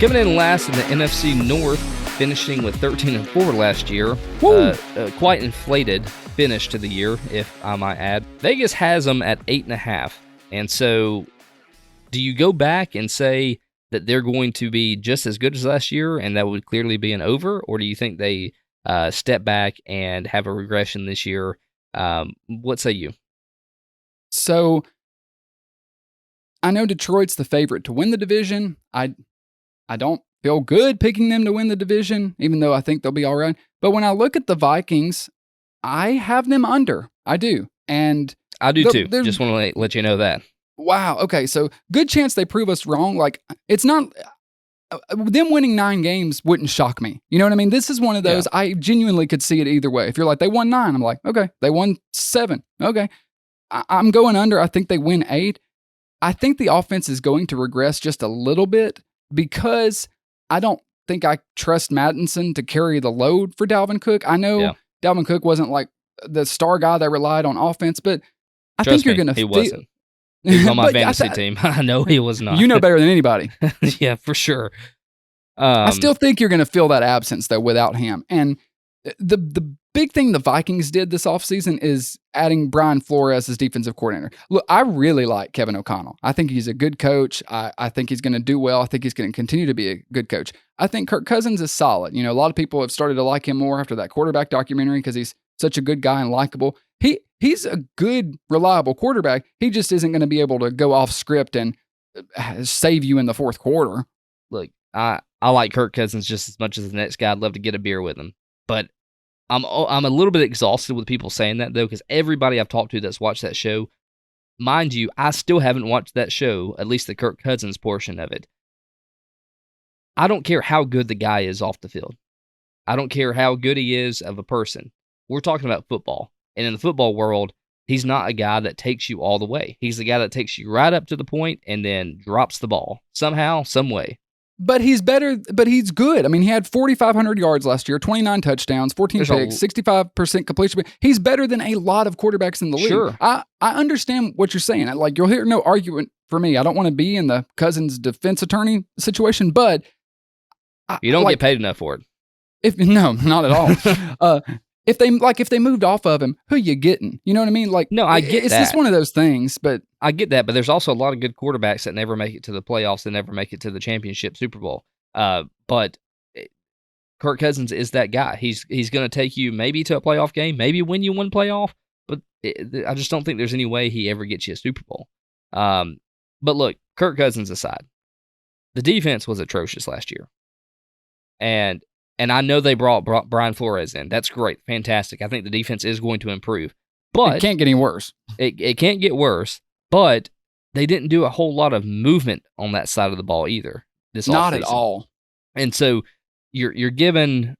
Coming in last in the NFC North, finishing with 13-4 last year. Quite inflated finish to the year, if I might add. Vegas has them at 8.5. And so, do you go back and say that they're going to be just as good as last year, and that would clearly be an over? Or do you think they step back and have a regression this year? What say you? So, I know Detroit's the favorite to win the division. I don't feel good picking them to win the division, even though I think they'll be all right. But when I look at the Vikings, I have them under. I do. And I do too. Just want to let you know that. Wow. Okay. So good chance they prove us wrong. Like, it's not, them winning 9 games wouldn't shock me. You know what I mean? This is one of those, I genuinely could see it either way. If you're like, they won 9, I'm like, okay. They won 7. Okay. I'm going under. I think they win 8. I think the offense is going to regress just a little bit because I don't think I trust Madison to carry the load for Dalvin Cook. I know Dalvin Cook wasn't like the star guy that relied on offense, but I think you're going to he wasn't. He was on my fantasy team. I know he was not. You know better than anybody. Yeah, for sure. I still think you're going to feel that absence, though, without him. And the big thing the Vikings did this offseason is adding Brian Flores as defensive coordinator. Look, I really like Kevin O'Connell. I think he's a good coach. I think he's going to do well. I think he's going to continue to be a good coach. I think Kirk Cousins is solid. You know, a lot of people have started to like him more after that quarterback documentary because he's such a good guy and likable. He's a good, reliable quarterback. He just isn't going to be able to go off script and save you in the fourth quarter. Look, I like Kirk Cousins just as much as the next guy. I'd love to get a beer with him. But I'm a little bit exhausted with people saying that, though, because everybody I've talked to that's watched that show, mind you, I still haven't watched that show, at least the Kirk Cousins portion of it. I don't care how good the guy is off the field. I don't care how good he is of a person. We're talking about football. And in the football world, he's not a guy that takes you all the way. He's the guy that takes you right up to the point and then drops the ball somehow, some way. But he's better, but he's good. I mean, he had 4,500 yards last year, 29 touchdowns, 14 picks, 65% completion. He's better than a lot of quarterbacks in the league. Sure. I understand what you're saying. Like, you'll hear no argument for me. I don't want to be in the Cousins defense attorney situation, but you don't get paid enough for it. No, not at all. If they moved off of him, who you getting? You know what I mean? Like, no, I get it's that. just one of those things, but I get that, but there's also a lot of good quarterbacks that never make it to the playoffs and never make it to the championship Super Bowl. But Kirk Cousins is that guy. He's going to take you maybe to a playoff game, maybe win you one playoff, but I just don't think there's any way he ever gets you a Super Bowl. But look, Kirk Cousins aside, the defense was atrocious last year. And I know they brought Brian Flores in. That's great. Fantastic. I think the defense is going to improve. But it can't get any worse. It can't get worse, but they didn't do a whole lot of movement on that side of the ball either. Not at all. And so you're giving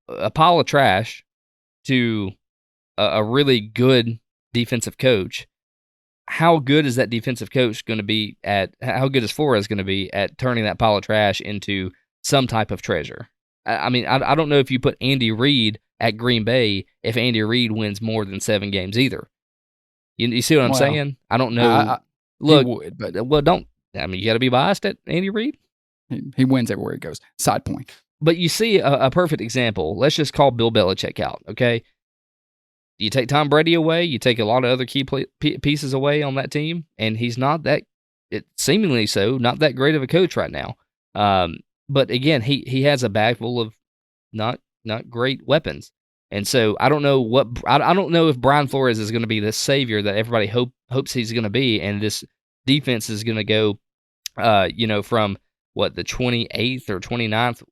a pile of trash to a really good defensive coach. How good is that defensive coach going to be how good is Flores going to be at turning that pile of trash into some type of treasure? I mean, I don't know if you put Andy Reid at Green Bay if Andy Reid wins more than 7 games either. You see what I'm saying? I don't know. Look, he would, but you got to be biased at Andy Reid. He wins everywhere he goes. Side point. But you see a perfect example. Let's just call Bill Belichick out, okay? You take Tom Brady away, you take a lot of other key pieces away on that team, and he's not that, seemingly so, not that great of a coach right now. But again, he has a bag full of not great weapons, and so I don't know I don't know if Brian Flores is going to be the savior that everybody hopes he's going to be, and this defense is going to go, from the 28th or 29th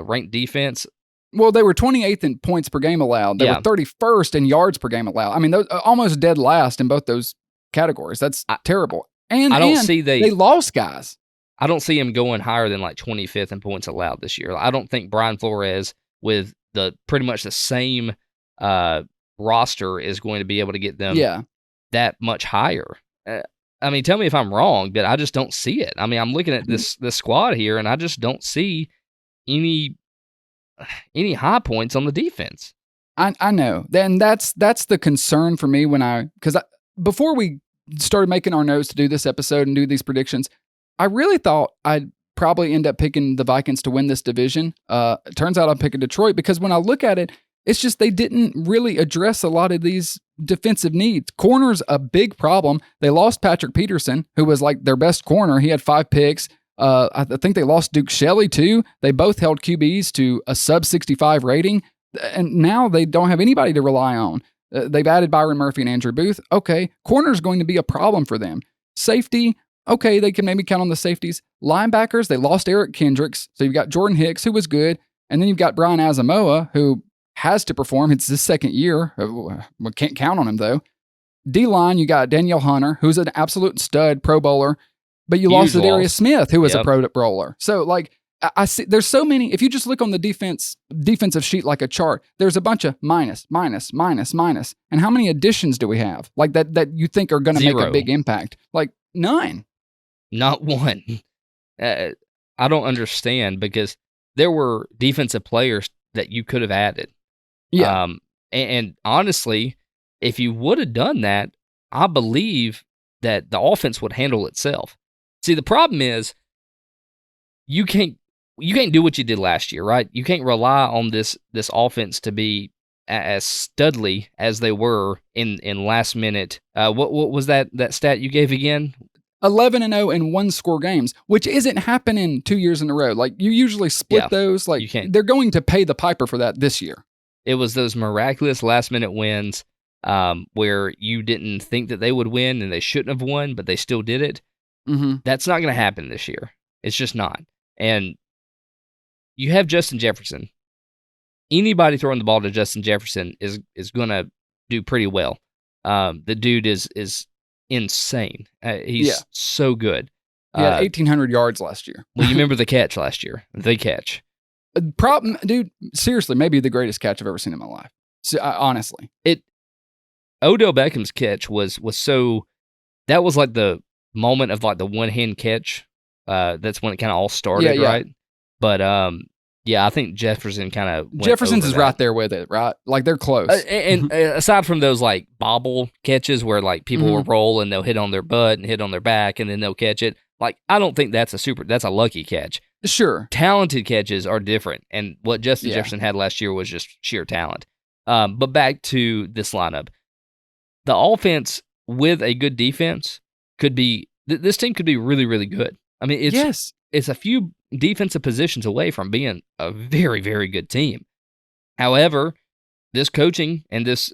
ranked defense. Well, they were 28th in points per game allowed. They were 31st in yards per game allowed. I mean, those almost dead last in both those categories. That's terrible. And I don't see they lost guys. I don't see him going higher than like 25th in points allowed this year. I don't think Brian Flores, with pretty much the same roster, is going to be able to get them that much higher. I mean, tell me if I'm wrong, but I just don't see it. I mean, I'm looking at this squad here, and I just don't see any high points on the defense. I know. Then that's the concern for me because before we started making our notes to do this episode and do these predictions, I really thought I'd probably end up picking the Vikings to win this division. It turns out I'm picking Detroit because when I look at it, it's just they didn't really address a lot of these defensive needs. Corner's a big problem. They lost Patrick Peterson, who was like their best corner. He had 5 picks. I think they lost Duke Shelley too. They both held QBs to a sub 65 rating, and now they don't have anybody to rely on. They've added Byron Murphy and Andrew Booth. Okay, corner's going to be a problem for them. Safety, okay, they can maybe count on the safeties. Linebackers, they lost Eric Kendricks, so you've got Jordan Hicks, who was good, and then you've got Brian Asamoah, who has to perform. It's his second year. We can't count on him, though. D-line, you got Danielle Hunter, who's an absolute stud Pro Bowler, but you lost Zadarius Smith, who was a Pro Bowler. So, like, I see there's so many. If you just look on the defensive sheet like a chart, there's a bunch of minus. And how many additions do we have? Like that you think are going to make a big impact? Like none. Not one. I don't understand because there were defensive players that you could have added. Yeah. And honestly, if you would have done that, I believe that the offense would handle itself. See, the problem is you can't do what you did last year, right? You can't rely on this offense to be as studly as they were in last minute. What was that stat you gave again? 11-0 in 1-score games, which isn't happening 2 years in a row. Like you usually split those. Like they're going to pay the piper for that this year. It was those miraculous last-minute wins where you didn't think that they would win and they shouldn't have won, but they still did it. Mm-hmm. That's not going to happen this year. It's just not. And you have Justin Jefferson. Anybody throwing the ball to Justin Jefferson is going to do pretty well. The dude is insane. He's so good. He had 1,800 yards last year. Well, you remember the catch last year. The catch. Problem, dude, seriously, maybe the greatest catch I've ever seen in my life. So, honestly. Odell Beckham's catch was so, that was like the moment of like the one-hand catch. That's when it kind of all started, right? But, I think Jefferson kind of Jefferson's is right there with it, right? Like they're close. And aside from those like bobble catches where like people will roll and they'll hit on their butt and hit on their back and then they'll catch it. Like, I don't think that's a lucky catch. Sure. Talented catches are different. And what Justin Jefferson had last year was just sheer talent. But back to this lineup. The offense with a good defense this team could be really, really good. I mean, it's a few defensive positions away from being a very, very good team. However, this coaching and this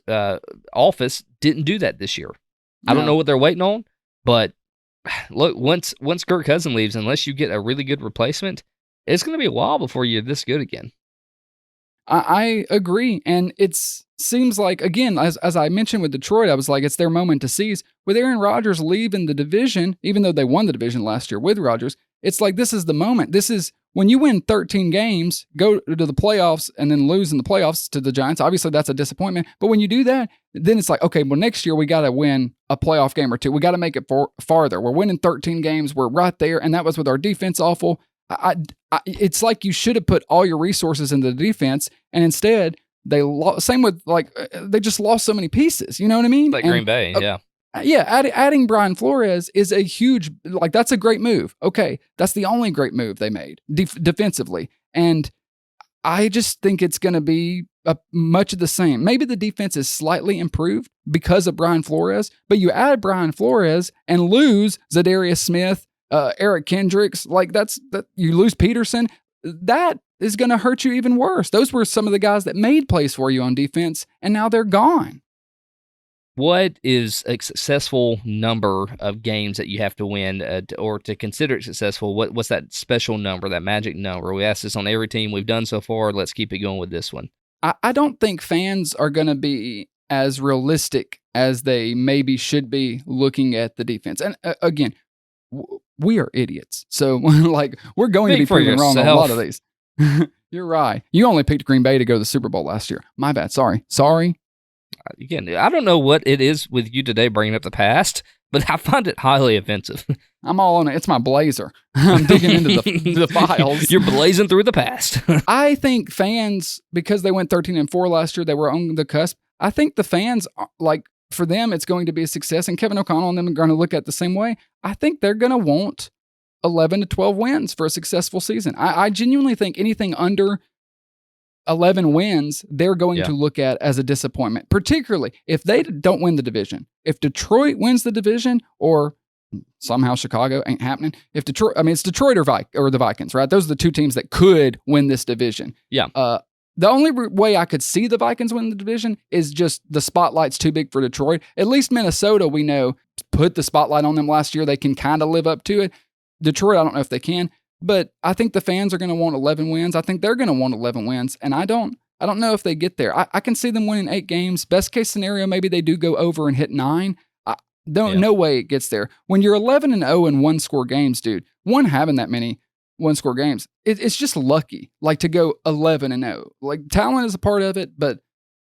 office didn't do that this year. I don't know what they're waiting on, but look, once Kirk Cousins leaves, unless you get a really good replacement, it's going to be a while before you're this good again. I agree, and it seems like, again, as I mentioned with Detroit, I was like, it's their moment to seize. With Aaron Rodgers leaving the division, even though they won the division last year with Rodgers, it's like this is the moment. This is when you win 13 games, go to the playoffs, and then lose in the playoffs to the Giants. Obviously, that's a disappointment. But when you do that, then it's like, okay, well, next year we got to win a playoff game or two. We got to make it farther. We're winning 13 games. We're right there, and that was with our defense awful. It's like you should have put all your resources into the defense, and instead they same with they just lost so many pieces. You know what I mean? Like Green Bay, yeah. Yeah, adding Brian Flores is a huge, that's a great move. Okay, that's the only great move they made defensively. And I just think it's going to be much of the same. Maybe the defense is slightly improved because of Brian Flores, but you add Brian Flores and lose Zadarius Smith, Eric Kendricks, you lose Peterson, that is going to hurt you even worse. Those were some of the guys that made plays for you on defense, and now they're gone. What is a successful number of games that you have to win or to consider it successful? What's that special number, that magic number? We ask this on every team we've done so far. Let's keep it going with this one. I don't think fans are going to be as realistic as they maybe should be looking at the defense. And again, we are idiots. So we're going to be proven wrong on a lot of these. You're right. You only picked Green Bay to go to the Super Bowl last year. My bad. Sorry. Again, I don't know what it is with you today bringing up the past, but I find it highly offensive. I'm all on it. It's my blazer. I'm digging into the files. You're blazing through the past. I think fans, because they went 13-4 last year, they were on the cusp. I think the fans, for them, it's going to be a success, and Kevin O'Connell and them are going to look at it the same way. I think they're going to want 11 to 12 wins for a successful season. I genuinely think anything under 11 wins, they're going to look at as a disappointment, particularly if they don't win the division. If Detroit wins the division, or somehow Chicago, ain't happening. If Detroit, it's Detroit or the Vikings, right? Those are the two teams that could win this division. Yeah. The only way I could see the Vikings win the division is just the spotlight's too big for Detroit. At least Minnesota, we know, put the spotlight on them last year. They can kind of live up to it. Detroit, I don't know if they can, but I think the fans are going to want 11 wins. I think they're going to want 11 wins, and I don't know if they get there. I can see them winning 8 games. Best case scenario, maybe they do go over and hit 9. No way it gets there. When you're 11-0 in one-score games, dude, having that many one-score games, it's just lucky, like, to go 11-0. Like, talent is a part of it, but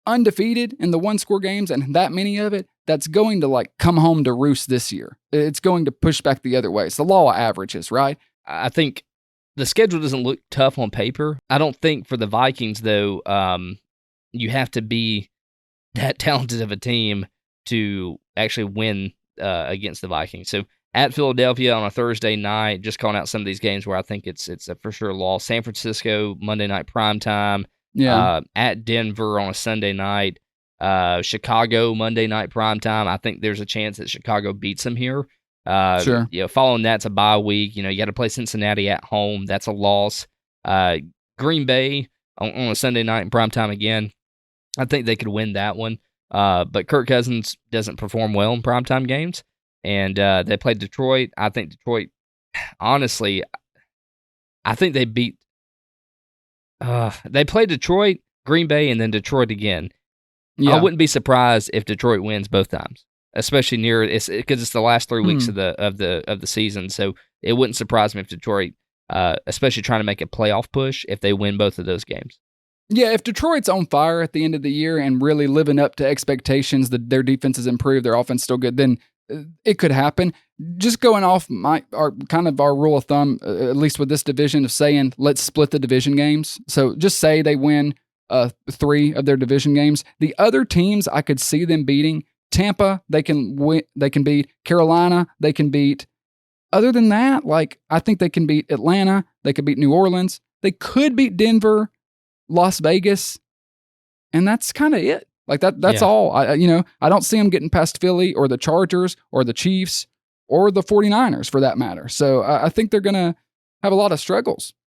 undefeated in the one-score games and that many of it, that's going to, like, come home to roost this year. It's going to push back the other way. It's the law of averages, right? I think the schedule doesn't look tough on paper. I don't think for the Vikings, though, you have to be that talented of a team to actually win against the Vikings. So at Philadelphia on a Thursday night, just calling out some of these games where I think it's a for sure loss. San Francisco, Monday night primetime. Yeah. At Denver on a Sunday night. Chicago, Monday night primetime. I think there's a chance that Chicago beats them here. Sure. Following that's a bye week. You got to play Cincinnati at home. That's a loss. Green Bay on a Sunday night in primetime again. I think they could win that one. But Kirk Cousins doesn't perform well in primetime games. And they played Detroit. I think Detroit, honestly, I think they beat. They played Detroit, Green Bay, and then Detroit again. Yeah. I wouldn't be surprised if Detroit wins both times, especially near because it's the last 3 weeks of the season. So it wouldn't surprise me if Detroit, especially trying to make a playoff push, if they win both of those games. Yeah, if Detroit's on fire at the end of the year and really living up to expectations, that their defense has improved, their offense still good, then it could happen. Just going off our rule of thumb, at least with this division, of saying let's split the division games. So just say they win 3 of their division games. The other teams I could see them beating: Tampa, they can win, they can beat. Carolina, they can beat. Other than that, like, I think they can beat Atlanta. They could beat New Orleans. They could beat Denver, Las Vegas, and that's kind of it. Like that's all. I don't see them getting past Philly or the Chargers or the Chiefs or the 49ers for that matter. So I think they're going to have a lot of struggles.